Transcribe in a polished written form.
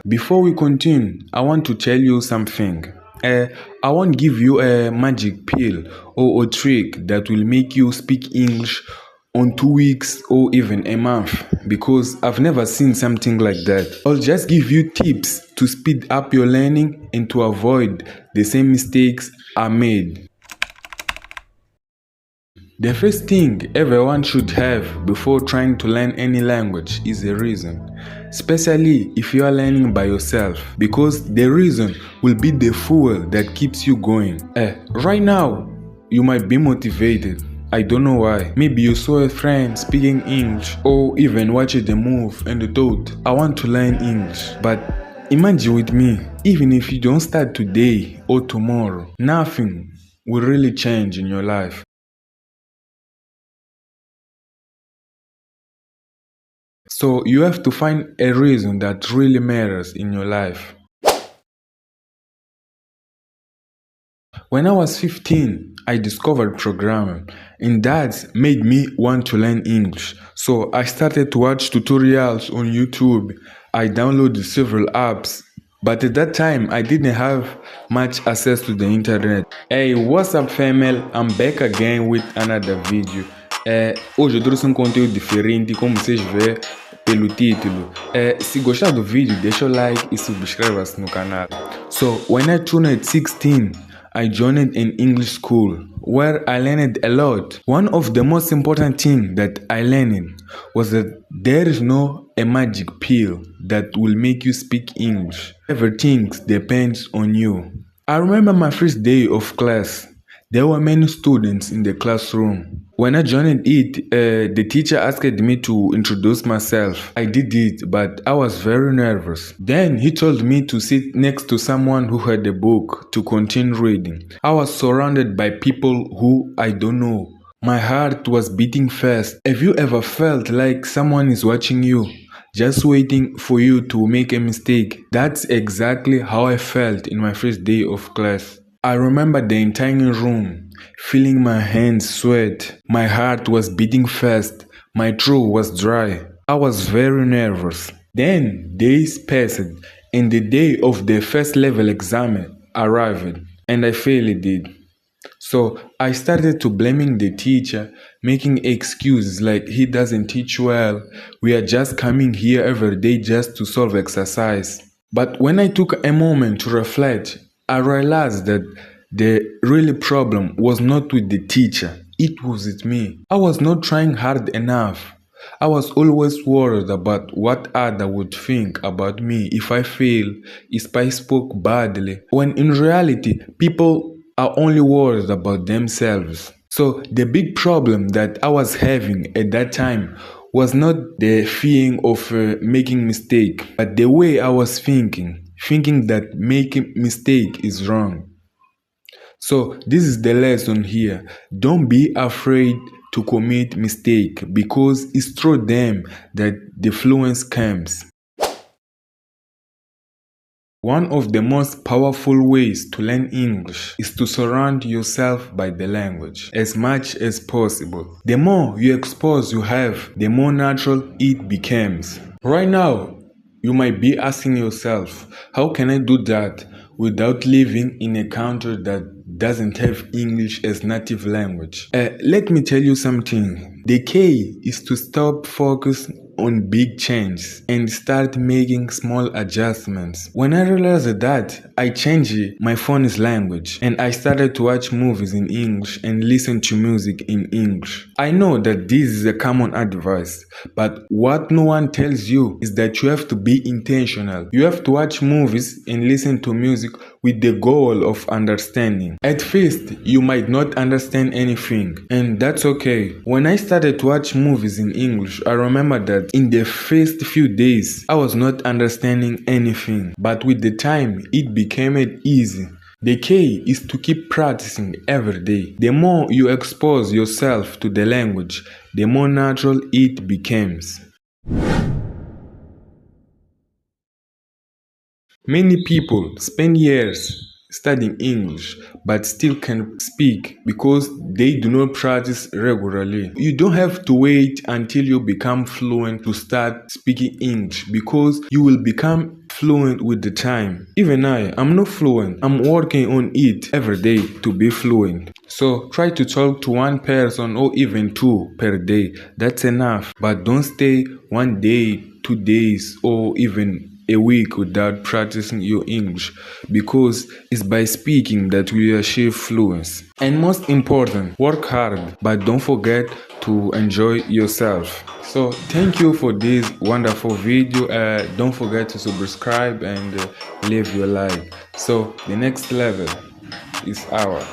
Before we continue, I want to tell you something. I won't give you a magic pill or a trick that will make you speak English on 2 weeks or even a month, because I've never seen something like that. I'll just give you tips to speed up your learning and to avoid the same mistakes I made. The first thing everyone should have before trying to learn any language is a reason, especially if you are learning by yourself, because the reason will be the fuel that keeps you going. Right now, you might be motivated. I don't know why. Maybe you saw a friend speaking English or even watched a movie and you thought, I want to learn English. But imagine with me, even if you don't start today or tomorrow, nothing will really change in your life. So you have to find a reason that really matters in your life. When I was 15, I discovered programming, and that made me want to learn English. So I started to watch tutorials on YouTube. I downloaded several apps, but at that time I didn't have much access to the internet. Hey, what's up family? I'm back again with another video. Hoje eu trouxe conteúdo diferente, como vocês vê pelo título. Se gostar do vídeo, deixa o like e subscreva-se no canal. So, when I turned 16, I joined an English school where I learned a lot. One of the most important things that I learned was that there is no a magic pill that will make you speak English. Everything depends on you. I remember my first day of class. There were many students in the classroom. When I joined it, the teacher asked me to introduce myself. I did it, but I was very nervous. Then he told me to sit next to someone who had a book to continue reading. I was surrounded by people who I don't know. My heart was beating fast. Have you ever felt like someone is watching you, just waiting for you to make a mistake? That's exactly how I felt in my first day of class. I remember the entire room, feeling my hands sweat. My heart was beating fast. My throat was dry. I was very nervous. Then days passed and the day of the first level exam arrived and I failed it. So I started to blaming the teacher, making excuses like he doesn't teach well. We are just coming here every day just to solve exercise. But when I took a moment to reflect, I realized that the real problem was not with the teacher, it was with me. I was not trying hard enough. I was always worried about what others would think about me if I fail, if I spoke badly, when in reality, people are only worried about themselves. So the big problem that I was having at that time was not the feeling of making mistake, but the way I was thinking that making mistake is wrong. So this is the lesson here. Don't be afraid to commit mistake, because it's through them that the fluence comes. One of the most powerful ways to learn English is to surround yourself by the language as much as possible. The more you expose you have, the more natural it becomes. Right now, you might be asking yourself, how can I do that without living in a country that doesn't have English as native language? Let me tell you something. The key is to stop focusing on big changes and start making small adjustments. When I realized that, I changed my phone's language and I started to watch movies in English and listen to music in English. I know that this is a common advice, but what no one tells you is that you have to be intentional. You have to watch movies and listen to music with the goal of understanding. At first, you might not understand anything, and that's okay. When I started to watch movies in English, I remember that in the first few days, I was not understanding anything, but with the time, it became easy. The key is to keep practicing every day. The more you expose yourself to the language, the more natural it becomes. Many people spend years studying English but still can speak because they do not practice regularly. You don't have to wait until you become fluent to start speaking English because you will become fluent with the time. Even I'm not fluent. I'm working on it every day to be fluent. So try to talk to one person or even two per day. That's enough. But don't stay 1 day, 2 days, or even a week without practicing your English, because it's by speaking that we achieve fluency. And most important, work hard, but don't forget to enjoy yourself. So thank you for this wonderful video. Don't forget to subscribe and leave your like. So the next level is ours.